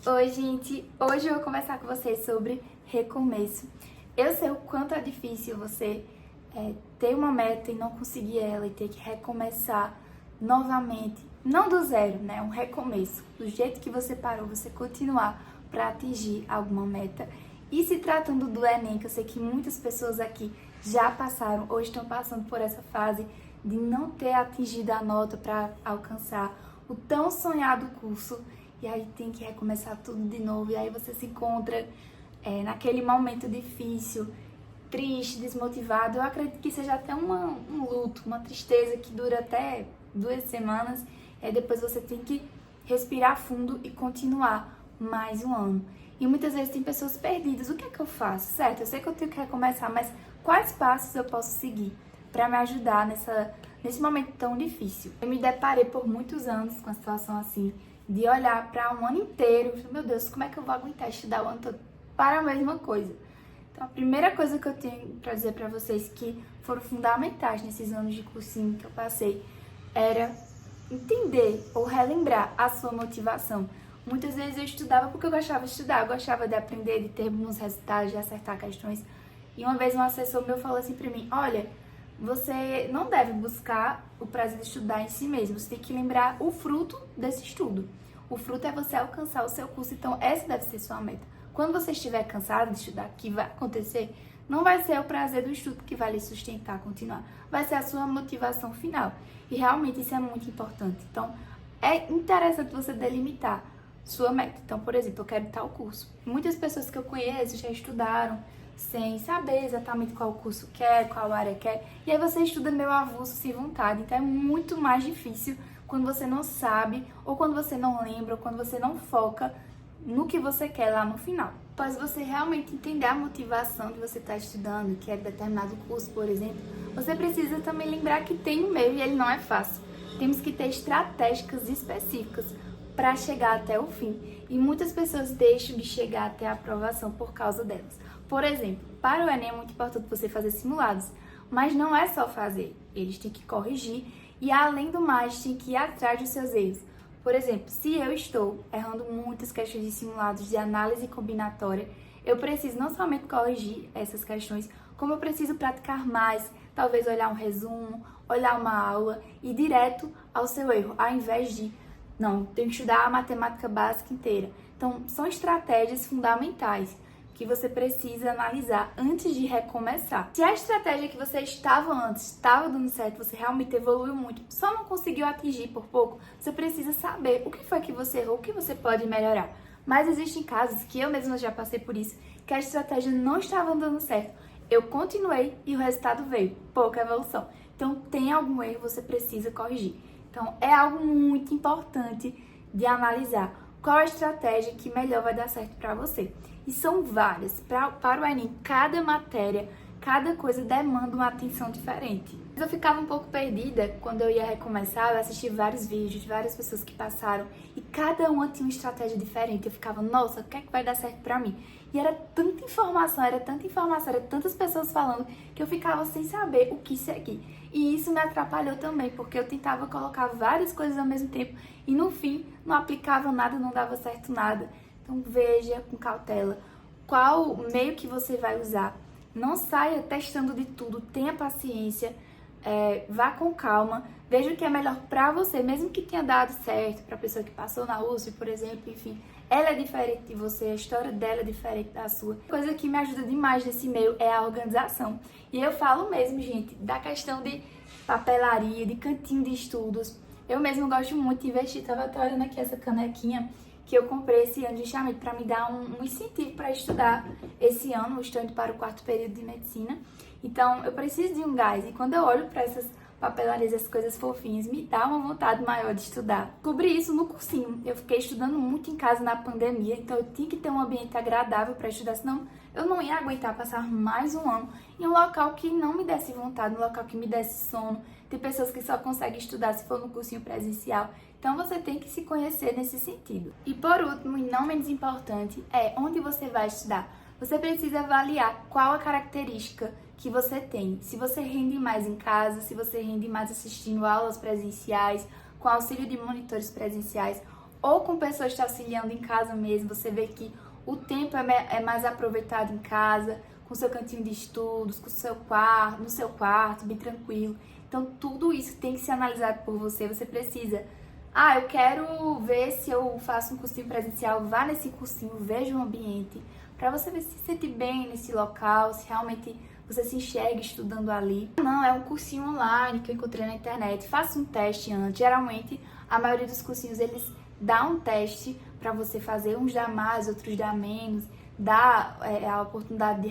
Oi, gente! Hoje eu vou conversar com vocês sobre recomeço. Eu sei o quanto é difícil você ter uma meta e não conseguir ela e ter que recomeçar novamente, não do zero, né? Um recomeço. Do jeito que você parou, você continuar para atingir alguma meta. E se tratando do Enem, que eu sei que muitas pessoas aqui já passaram ou estão passando por essa fase de não ter atingido a nota para alcançar o tão sonhado curso, e aí tem que recomeçar tudo de novo, e aí você se encontra naquele momento difícil, triste, desmotivado. Eu acredito que seja até um luto, uma tristeza que dura até 2 semanas, e aí depois você tem que respirar fundo e continuar mais um ano. E muitas vezes tem pessoas perdidas. O que é que eu faço? Certo, eu sei que eu tenho que recomeçar, mas quais passos eu posso seguir para me ajudar nesse momento tão difícil? Eu me deparei por muitos anos com a situação assim, de olhar para um ano inteiro, meu Deus, como é que eu vou aguentar estudar o ano todo para a mesma coisa? Então, a primeira coisa que eu tenho para dizer para vocês que foram fundamentais nesses anos de cursinho que eu passei era entender ou relembrar a sua motivação. Muitas vezes eu estudava porque eu gostava de estudar, eu gostava de aprender, de ter bons resultados, de acertar questões. E uma vez um assessor meu falou assim para mim: olha, você não deve buscar o prazer de estudar em si mesmo, você tem que lembrar o fruto desse estudo. O fruto é você alcançar o seu curso, então essa deve ser sua meta. Quando você estiver cansado de estudar, que vai acontecer, não vai ser o prazer do estudo que vai lhe sustentar, continuar. Vai ser a sua motivação final. E realmente isso é muito importante. Então, é interessante você delimitar sua meta. Então, por exemplo, eu quero tal curso. Muitas pessoas que eu conheço já estudaram sem saber exatamente qual curso quer, qual área quer. E aí você estuda meio avulso, sem vontade. Então, é muito mais difícil quando você não sabe, ou quando você não lembra, ou quando você não foca no que você quer lá no final. Após você realmente entender a motivação de você estar estudando, que é determinado curso, por exemplo, você precisa também lembrar que tem um meio e ele não é fácil. Temos que ter estratégias específicas para chegar até o fim. E muitas pessoas deixam de chegar até a aprovação por causa delas. Por exemplo, para o Enem é muito importante você fazer simulados, mas não é só fazer, eles têm que corrigir e, além do mais, tem que ir atrás dos seus erros. Por exemplo, se eu estou errando muitas questões de simulados de análise combinatória, eu preciso não somente corrigir essas questões, como eu preciso praticar mais, talvez olhar um resumo, olhar uma aula e ir direto ao seu erro, ao invés de, não, tenho que estudar a matemática básica inteira. Então, são estratégias fundamentais que você precisa analisar antes de recomeçar. Se a estratégia que você estava antes estava dando certo, você realmente evoluiu muito, só não conseguiu atingir por pouco, você precisa saber o que foi que você errou, o que você pode melhorar. Mas existem casos, que eu mesma já passei por isso, que a estratégia não estava dando certo. Eu continuei e o resultado veio, pouca evolução. Então, tem algum erro, você precisa corrigir. Então, é algo muito importante de analisar qual a estratégia que melhor vai dar certo para você. E são várias. Para o Enem, cada matéria, cada coisa demanda uma atenção diferente. Eu ficava um pouco perdida quando eu ia recomeçar, eu assisti vários vídeos de várias pessoas que passaram e cada uma tinha uma estratégia diferente. Eu ficava, nossa, o que é que vai dar certo para mim? E era tanta informação, era tantas pessoas falando que eu ficava sem saber o que seguir. E isso me atrapalhou também, porque eu tentava colocar várias coisas ao mesmo tempo e no fim não aplicava nada, não dava certo nada. Então veja com cautela qual meio que você vai usar. Não saia testando de tudo, tenha paciência, vá com calma, veja o que é melhor pra você, mesmo que tenha dado certo pra pessoa que passou na USP, por exemplo, enfim. Ela é diferente de você, a história dela é diferente da sua. Coisa que me ajuda demais nesse meio é a organização. E eu falo mesmo, gente, da questão de papelaria, de cantinho de estudos. Eu mesmo gosto muito de investir. Tava até olhando aqui essa canequinha que eu comprei esse ano justamente para me dar um incentivo para estudar esse ano. Eu estou indo para o 4º período de medicina. Então, eu preciso de um gás. E quando eu olho para essas papelarias, essas coisas fofinhas, me dá uma vontade maior de estudar. Descobri isso no cursinho. Eu fiquei estudando muito em casa na pandemia, então eu tinha que ter um ambiente agradável para estudar, senão eu não ia aguentar passar mais um ano em um local que não me desse vontade, um local que me desse sono. Tem pessoas que só conseguem estudar se for no cursinho presencial. Então você tem que se conhecer nesse sentido. E por último, e não menos importante, é onde você vai estudar. Você precisa avaliar qual a característica que você tem. Se você rende mais em casa, se você rende mais assistindo aulas presenciais, com auxílio de monitores presenciais, ou com pessoas te auxiliando em casa mesmo, você vê que o tempo é mais aproveitado em casa, com seu cantinho de estudos, com seu quarto, no seu quarto, bem tranquilo. Então, tudo isso tem que ser analisado por você. Você precisa, eu quero ver se eu faço um cursinho presencial, vá nesse cursinho, veja o ambiente, para você ver se se sente bem nesse local, se realmente você se enxerga estudando ali. Não, é um cursinho online que eu encontrei na internet, faça um teste antes. Geralmente, a maioria dos cursinhos, eles dão um teste para você fazer, uns dá mais, outros dá menos, dá a oportunidade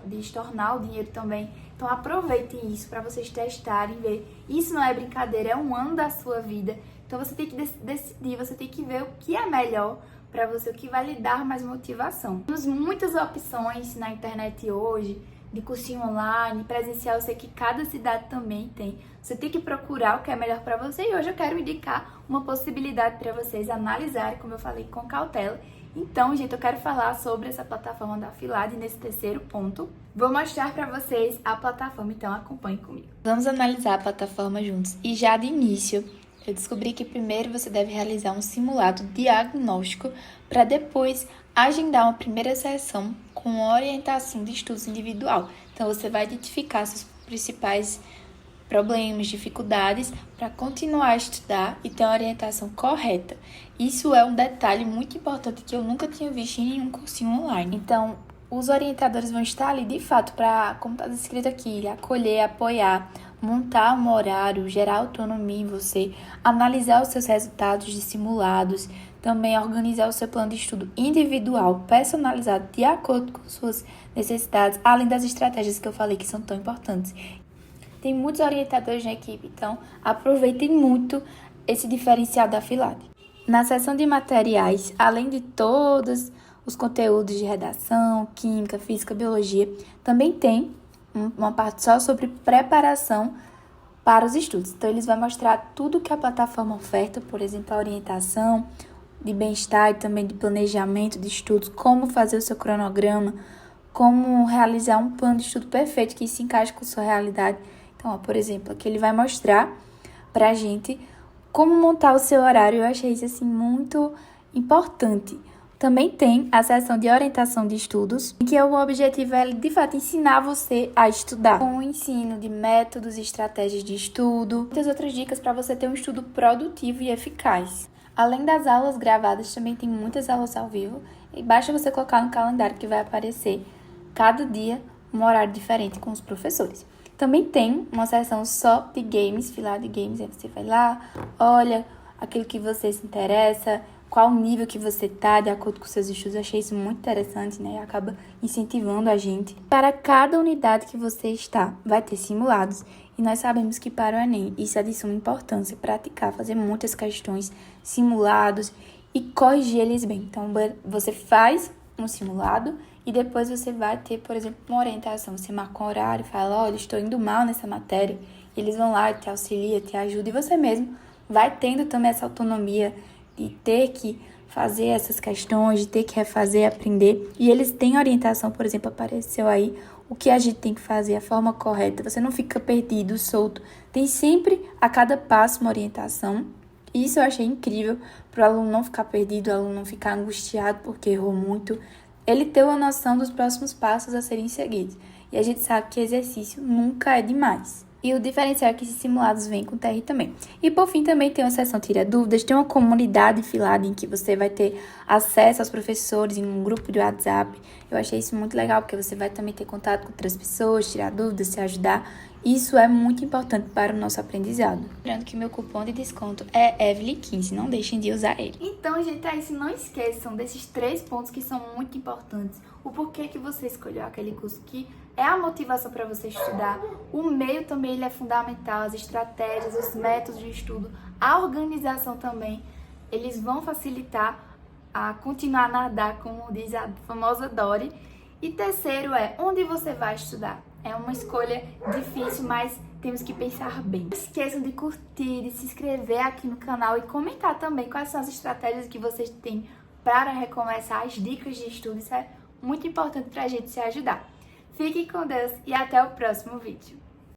de estornar o dinheiro também. Então aproveitem isso para vocês testarem, ver. Isso não é brincadeira, é um ano da sua vida. Então você tem que decidir, você tem que ver o que é melhor para você, o que vai lhe dar mais motivação. Temos muitas opções na internet hoje, de cursinho online, presencial, eu sei que cada cidade também tem. Você tem que procurar o que é melhor para você e hoje eu quero indicar uma possibilidade para vocês analisarem, como eu falei, com cautela. Então, gente, eu quero falar sobre essa plataforma da Afilad nesse terceiro ponto. Vou mostrar para vocês a plataforma, então acompanhe comigo. Vamos analisar a plataforma juntos. E já de início, eu descobri que primeiro você deve realizar um simulado diagnóstico para depois agendar uma primeira sessão com orientação de estudos individual. Então, você vai identificar seus principais problemas, dificuldades, para continuar a estudar e ter uma orientação correta. Isso é um detalhe muito importante que eu nunca tinha visto em nenhum cursinho online. Então, os orientadores vão estar ali, de fato, para, como está descrito aqui, acolher, apoiar, montar um horário, gerar autonomia em você, analisar os seus resultados de simulados, também organizar o seu plano de estudo individual, personalizado, de acordo com suas necessidades, além das estratégias que eu falei que são tão importantes. Tem muitos orientadores na equipe, então aproveitem muito esse diferencial da Afilad. Na seção de materiais, além de todos os conteúdos de redação, química, física, biologia, também tem uma parte só sobre preparação para os estudos. Então, eles vão mostrar tudo que a plataforma oferta, por exemplo, a orientação de bem-estar e também de planejamento de estudos, como fazer o seu cronograma, como realizar um plano de estudo perfeito que se encaixe com a sua realidade. Então, por exemplo, aqui ele vai mostrar pra gente como montar o seu horário. Eu achei isso, assim, muito importante. Também tem a seção de orientação de estudos, em que o objetivo é, de fato, ensinar você a estudar. Com o ensino de métodos e estratégias de estudo, muitas outras dicas para você ter um estudo produtivo e eficaz. Além das aulas gravadas, também tem muitas aulas ao vivo, e basta você colocar no calendário que vai aparecer cada dia um horário diferente com os professores. Também tem uma seção só de games, Afilad Games, aí você vai lá, olha aquilo que você se interessa, qual nível que você tá de acordo com seus estudos. Eu achei isso muito interessante, né? Acaba incentivando a gente. Para cada unidade que você está, vai ter simulados. E nós sabemos que para o Enem, isso é de suma importância, praticar, fazer muitas questões, simulados e corrigir eles bem. Então, você faz um simulado e depois você vai ter, por exemplo, uma orientação. Você marca um horário, fala, olha, estou indo mal nessa matéria. E eles vão lá, te auxiliam, te ajudam. E você mesmo vai tendo também essa autonomia de ter que fazer essas questões, de ter que refazer, aprender. E eles têm orientação, por exemplo, apareceu aí o que a gente tem que fazer, a forma correta. Você não fica perdido, solto. Tem sempre, a cada passo, uma orientação. Isso eu achei incrível, para o aluno não ficar perdido, o aluno não ficar angustiado porque errou muito. Ele ter uma noção dos próximos passos a serem seguidos. E a gente sabe que exercício nunca é demais. E o diferencial é que esses simulados vêm com TR também. E por fim também tem uma seção Tira Dúvidas, tem uma comunidade Afilad em que você vai ter acesso aos professores em um grupo de WhatsApp. Eu achei isso muito legal, porque você vai também ter contato com outras pessoas, tirar dúvidas, se ajudar. Isso é muito importante para o nosso aprendizado. Lembrando que meu cupom de desconto é Evely15, não deixem de usar ele. Então, gente, é isso. Não esqueçam desses 3 pontos que são muito importantes. O porquê que você escolheu aquele curso, que é a motivação para você estudar. O meio também ele é fundamental, as estratégias, os métodos de estudo, a organização também, eles vão facilitar a continuar a nadar, como diz a famosa Dory. E terceiro é, onde você vai estudar? É uma escolha difícil, mas temos que pensar bem. Não esqueçam de curtir, de se inscrever aqui no canal e comentar também quais são as estratégias que vocês têm para recomeçar, as dicas de estudo. Isso é muito importante para a gente se ajudar. Fiquem com Deus e até o próximo vídeo.